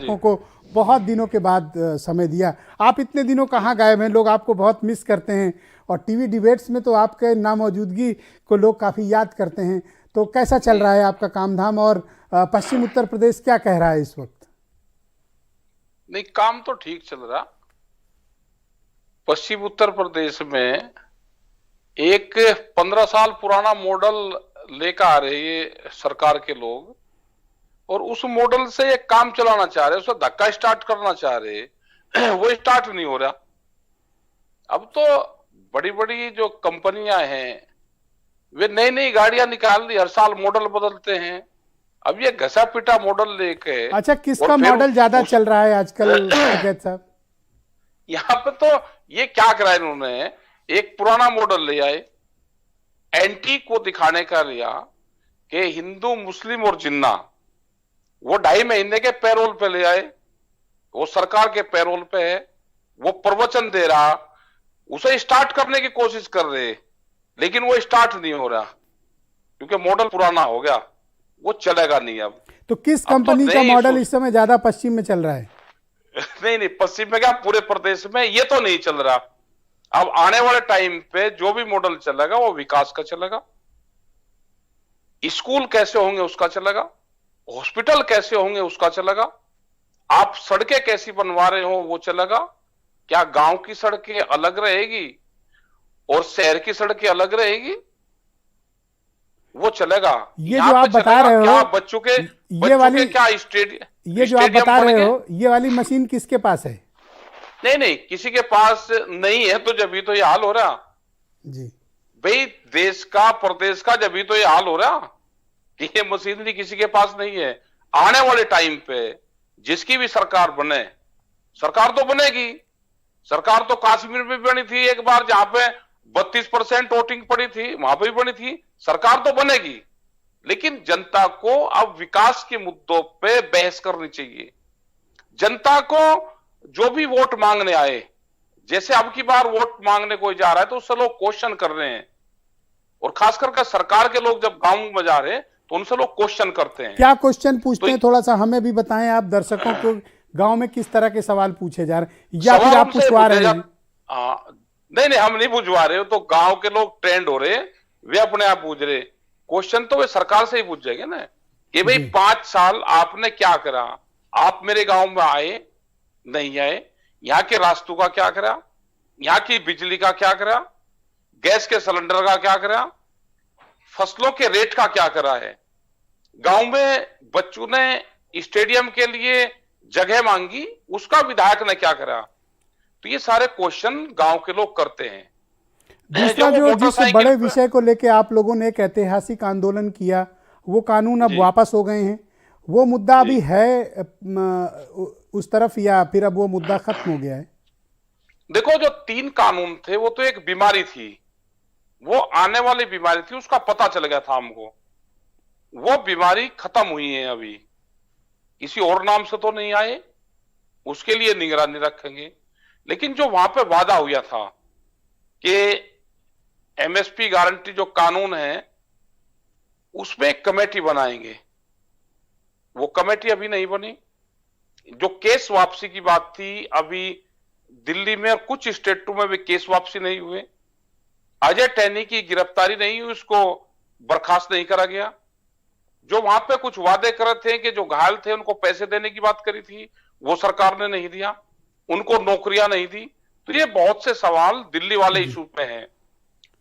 दर्शकों को बहुत दिनों के बाद समय दिया। आप इतने दिनों कहाँ गायब हैं? लोग आपको बहुत मिस करते हैं और टीवी डिबेट्स में तो आपके नामौजूदगी को लोग काफ़ी याद करते हैं। तो कैसा चल रहा है आपका काम धाम, और पश्चिम उत्तर प्रदेश क्या कह रहा है इस वक्त? नहीं, काम तो ठीक चल रहा। पश्चिम उत्तर प्रदेश में एक 15 साल पुराना मॉडल लेकर आ रहे ये सरकार के लोग, और उस मॉडल से एक काम चलाना चाह रहे, उसे धक्का स्टार्ट करना चाह रहे वो स्टार्ट नहीं हो रहा। अब तो बड़ी बड़ी जो कंपनियां हैं वे नई नई गाड़ियां निकाल दी, हर साल मॉडल बदलते हैं। अब ये घसा पिटा मॉडल लेके, अच्छा, किसका मॉडल ज्यादा चल रहा है आजकल टिकैत साहब? यहाँ पे तो ये क्या करा इन्होंने, एक पुराना मॉडल ले आए, एंटी को दिखाने का लिया कि हिंदू मुस्लिम और जिन्ना, वो 2.5 महीने के पैरोल पे ले आए, वो सरकार के पैरोल पे है, वो प्रवचन दे रहा, उसे स्टार्ट करने की कोशिश कर रहे, लेकिन वो स्टार्ट नहीं हो रहा क्योंकि मॉडल पुराना हो गया, वो चलेगा नहीं। अब तो किस अब कंपनी तो का मॉडल इस समय ज्यादा पश्चिम में चल रहा है? नहीं, पश्चिम में क्या, पूरे प्रदेश में ये तो नहीं चल रहा। अब आने वाले टाइम पे जो भी मॉडल चलेगा वो विकास का चलेगा। स्कूल कैसे होंगे उसका चलेगा, हॉस्पिटल कैसे होंगे उसका चलेगा, आप सड़कें कैसी बनवा रहे हो वो चलेगा। क्या गांव की सड़कें अलग रहेगी और शहर की सड़कें अलग रहेगी? वो चलेगा। ये जो आप बता रहे हो, क्या बच्चों के क्या ये जो आप बता रहे हो, ये वाली मशीन किसके पास है? नहीं, किसी के पास नहीं है, तो जब भी तो ये हाल हो रहा जी भाई, देश का प्रदेश का जब भी तो ये हाल हो रहा कि ये मशीनरी किसी के पास नहीं है। आने वाले टाइम पे जिसकी भी सरकार बने, सरकार तो बनेगी। सरकार तो कश्मीर में बनी थी एक बार, जहां पे 32% वोटिंग पड़ी थी, वहां पे भी बनी थी। सरकार तो बनेगी, लेकिन जनता को अब विकास के मुद्दों पे बहस करनी चाहिए। जनता को जो भी वोट मांगने आए, जैसे अब की बार वोट मांगने कोई जा रहा है तो उससे लोग क्वेश्चन कर रहे हैं, और खास करके सरकार के लोग जब गांव में जा रहे हैं तो उनसे लोग क्वेश्चन करते हैं। क्या क्वेश्चन पूछते हैं? थोड़ा सा हमें भी बताएं, आप दर्शकों को गांव में किस तरह के सवाल पूछे जा रहे हैं, या फिर आप पूछवा रहे हैं? नहीं, हम नहीं पूछवा रहे हो, तो गांव के लोग ट्रेंड हो रहे हैं, वे अपने आप पूछ रहे। क्वेश्चन तो वे सरकार से ही पूछ जाएंगे ना कि भाई 5 साल आपने क्या करा, आप मेरे गांव में आए नहीं आए, यहाँ के रास्तों का क्या करा, यहाँ की बिजली का क्या करा, गैस के सिलेंडर का क्या करा, फसलों के रेट का क्या करा है। गांव में बच्चों ने स्टेडियम के लिए जगह मांगी, उसका विधायक ने क्या करा। तो ये सारे क्वेश्चन गांव के लोग करते हैं। दूसरा जो जिस बड़े विषय को लेके आप लोगों ने एक ऐतिहासिक आंदोलन किया, वो कानून अब वापस हो गए हैं, वो मुद्दा अभी है उस तरफ, या फिर अब वो मुद्दा खत्म हो गया है? देखो, जो 3 कानून थे वो तो एक बीमारी थी, वो आने वाली बीमारी थी, उसका पता चल गया था हमको। वो बीमारी खत्म हुई है, अभी किसी और नाम से तो नहीं आए, उसके लिए निगरानी रखेंगे। लेकिन जो वहां पे वादा हुआ था कि एमएसपी गारंटी जो कानून है उसमें एक कमेटी बनाएंगे, वो कमेटी अभी नहीं बनी। जो केस वापसी की बात थी, अभी दिल्ली में और कुछ स्टेटों में भी केस वापसी नहीं हुए। अजय टैनी की गिरफ्तारी नहीं हुई, उसको बर्खास्त नहीं करा गया। जो वहां पे कुछ वादे कर रहे थे कि जो घायल थे उनको पैसे देने की बात करी थी, वो सरकार ने नहीं दिया, उनको नौकरियां नहीं दी। तो ये बहुत से सवाल दिल्ली वाले इशू पे हैं,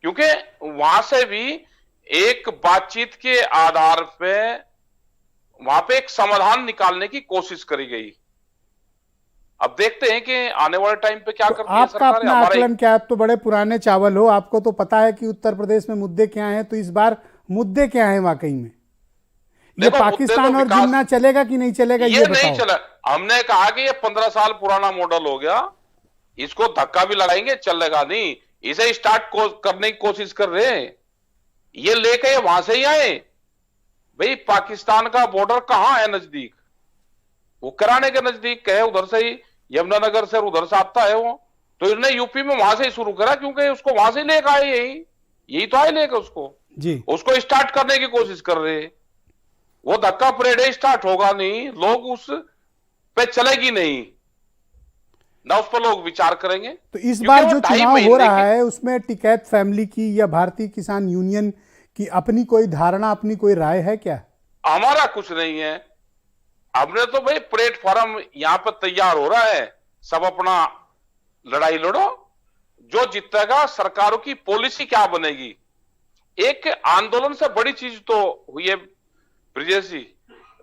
क्योंकि वहां से भी एक बातचीत के आधार पे वहां पे एक समाधान निकालने की कोशिश करी गई। अब देखते हैं कि आने वाले टाइम पे क्या करती है सरकार। आपका अपना आकलन क्या है? आप तो बड़े पुराने चावल हो, आपको तो पता है कि उत्तर प्रदेश में मुद्दे क्या हैं। तो इस बार मुद्दे क्या हैं वाकई में? ये पाकिस्तान तो और जिन्ना चलेगा कि नहीं चलेगा, ये नहीं चला। हमने कहा कि ये 15 साल पुराना मॉडल हो गया, इसको धक्का भी लगाएंगे, चलेगा नहीं। इसे स्टार्ट करने की कोशिश कर रहे हैं, ये लेके वहां से ही आए। भाई, पाकिस्तान का बॉर्डर कहां है नजदीक, वो कराने के नजदीक है, उधर से ही यमुनानगर से उधर से आता है वो। तो इन्होंने यूपी में वहां से ही शुरू करा, क्योंकि उसको वहां से लेकर आए, यही तो आए लेकर उसको स्टार्ट करने की कोशिश कर रहे हैं। वो धक्का परेड स्टार्ट होगा नहीं, लोग उस पे चलेगी नहीं, ना उस पर लोग विचार करेंगे। तो इस क्योंकि बार वो जो 2.5 चुनाव हो महीने रहा की- है उसमें टिकैत फैमिली की या भारतीय किसान यूनियन की अपनी कोई धारणा, अपनी कोई राय है क्या? हमारा कुछ नहीं है। हमने तो भाई प्लेटफॉर्म यहां पर तैयार हो रहा है, सब अपना लड़ाई लड़ो, जो जीतेगा, सरकारों की पॉलिसी क्या बनेगी। एक आंदोलन से बड़ी चीज तो हुई है ब्रिजेश जी,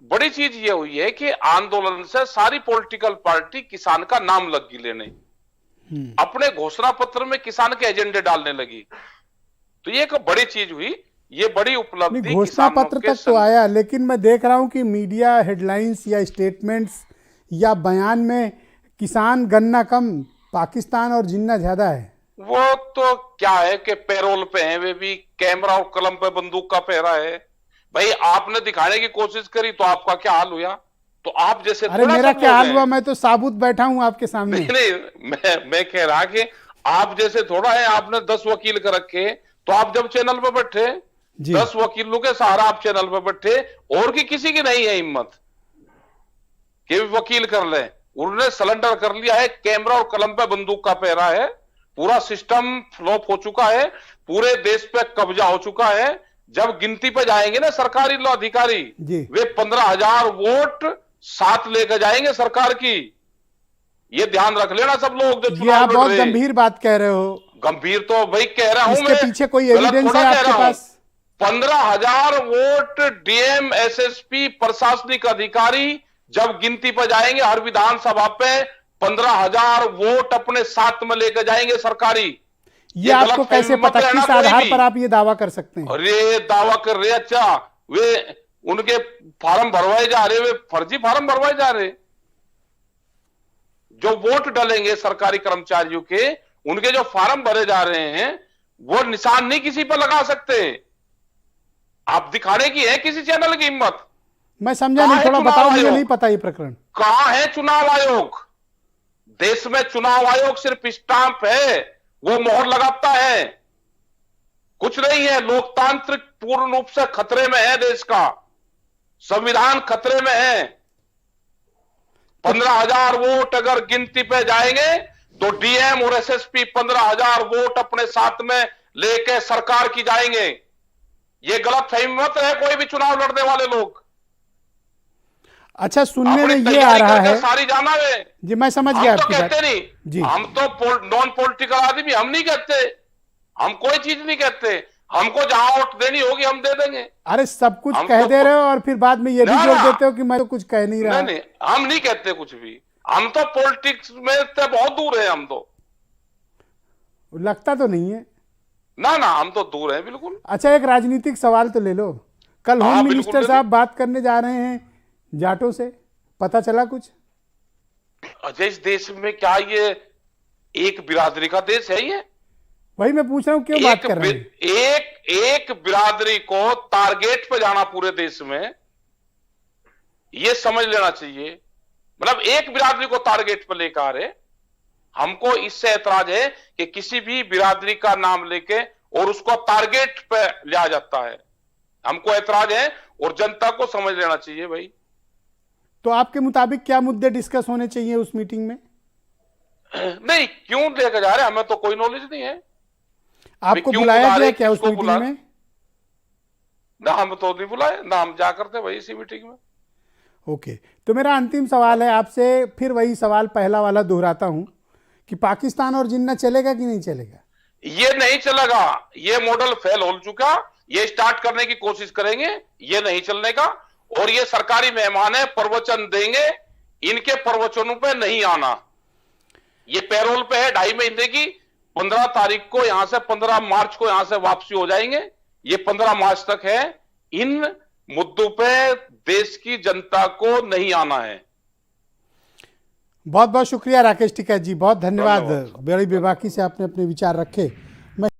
बड़ी चीज ये हुई है कि आंदोलन से सारी पॉलिटिकल पार्टी किसान का नाम लगी लेने, अपने घोषणा पत्र में किसान के एजेंडे डालने लगी। तो ये एक बड़ी चीज हुई, ये बड़ी उपलब्धि घोषणा किसानों पत्र के तक तो आया, लेकिन मैं देख रहा हूं कि मीडिया हेडलाइंस या स्टेटमेंट्स या बयान में किसान गन्ना कम, पाकिस्तान और जिन्ना ज्यादा है। वो तो क्या है कि पैरोल पे हैं, वे भी कैमरा और कलम पे बंदूक का पहरा है। भाई आपने दिखाने की कोशिश करी तो आपका क्या हाल हुआ? तो आप जैसे अरे थोड़ा मेरा सब क्या लोग हाल हैं। हुआ, मैं तो साबुत बैठा हूं आपके सामने। नहीं, मैं कह रहा कि आप जैसे थोड़ा है, आपने 10 वकील कर रखे, तो आप जब चैनल पे बैठे जी। 10 वकीलों के सहारा आप चैनल पे बैठे, और की किसी की नहीं है हिम्मत कि वकील कर ले। उन्होंने सरेंडर कर लिया है, कैमरा और कलम पे बंदूक का पहरा है, पूरा सिस्टम फ्लॉप हो चुका है, पूरे देश पे कब्जा हो चुका है। जब गिनती पे जाएंगे ना सरकारी अधिकारी, जी। वे 15,000 वोट साथ लेकर जाएंगे सरकार की। ये ध्यान रख लेना सब लोग जो ये चुनाव आप लड़ बहुत रहे। गंभीर बात कह रहे हो। गंभीर तो भाई कह रहा हूं इसके मैं, पीछे कोई गलत एविडेंस थोड़ा है कह आपके रहा हूं। पास? 15,000 वोट डीएम एसएसपी प्रशासनिक अधिकारी जब गिनती पर जाएंगे हर विधानसभा पे, 15,000 वोट अपने साथ में लेकर जाएंगे सरकारी। ये आपको कैसे पता, किस आधार पर आप ये दावा कर सकते हैं? अरे दावा कर रहे, अच्छा वे उनके फार्म भरवाए जा रहे, वे फर्जी फार्म भरवाए जा रहे। जो वोट डालेंगे सरकारी कर्मचारियों के, उनके जो फार्म भरे जा रहे हैं, वो निशान नहीं किसी पर लगा सकते। आप दिखाने की है किसी चैनल की हिम्मत? मैं समझा कहां नहीं, है थोड़ा चुनाव बताओ, मुझे आयोग? नहीं पता ये प्रकरण। कहां है चुनाव आयोग? देश में चुनाव आयोग सिर्फ स्टाम्प है, वो मोहर लगाता है, कुछ नहीं है। लोकतांत्रिक पूर्ण रूप से खतरे में है, देश का संविधान खतरे में है। 15,000 वोट अगर गिनती पे जाएंगे तो डीएम और एसएसपी 15,000 वोट अपने साथ में लेके सरकार की जाएंगे। ये गलत फहमी मत है कोई भी चुनाव लड़ने वाले लोग। अच्छा, सुनने में अपनी ये आ तैयारी रहा करके है सारी जाना है। जी, मैं समझ हम गया तो आपकी कहते बात। नहीं, जी। हम तो नॉन पॉलिटिकल आदमी, हम नहीं कहते, हम कोई चीज नहीं कहते। हमको जहां वोट देनी होगी हम दे देंगे। अरे सब कुछ हम कह तो- दे रहे हो और फिर बाद में ये भी ना, जोड़ ना। देते हो कि मैं तो कुछ कह नहीं रहा। नहीं, हम नहीं कहते कुछ भी। हम तो पॉलिटिक्स में से बहुत दूर है, हम तो। लगता तो नहीं है। ना, हम तो दूर हैं बिल्कुल। अच्छा, एक राजनीतिक सवाल तो ले लो। कल हाँ, होम बिल्कुल मिनिस्टर ले लो। साहब बात करने जा रहे हैं जाटों से, पता चला कुछ? अजय, इस देश में क्या ये एक बिरादरी का देश है? ये वही मैं पूछ रहा हूं, क्यों बात कर रहे हैं? एक बिरादरी को टारगेट पे जाना पूरे देश में, ये समझ लेना चाहिए। मतलब एक बिरादरी को टारगेट पे लेकर आ रहे। हमको इससे ऐतराज है कि किसी भी बिरादरी का नाम लेके और उसको टारगेट पे लिया जाता है। हमको ऐतराज है और जनता को समझ लेना चाहिए भाई। तो आपके मुताबिक क्या मुद्दे डिस्कस होने चाहिए उस मीटिंग में? नहीं, क्यों लेकर जा रहे, हमें तो कोई नॉलेज नहीं है। आपको क्यों बुलाया बुला गया रहे, क्या उस किसको मीटिंग बुला- में? ना, हम तो नहीं बुलाए, ना हम जा करते भाई इसी मीटिंग में। ओके, तो मेरा अंतिम सवाल है आपसे, फिर वही सवाल पहला वाला दोहराता हूं कि पाकिस्तान और जिन्ना चलेगा कि नहीं चलेगा? ये नहीं चलेगा, ये मॉडल फेल हो चुका। ये स्टार्ट करने की कोशिश करेंगे, ये नहीं चलने का। और ये सरकारी मेहमान है, प्रवचन देंगे, इनके प्रवचनों पे नहीं आना। ये पैरोल पे है 2.5 महीने की, 15 तारीख को यहां से 15 मार्च को यहां से वापसी हो जाएंगे। ये 15 मार्च तक है। इन मुद्दों पे देश की जनता को नहीं आना है। बहुत बहुत शुक्रिया राकेश टिकैत जी, बहुत धन्यवाद। बड़ी बेबाकी से आपने अपने विचार रखे।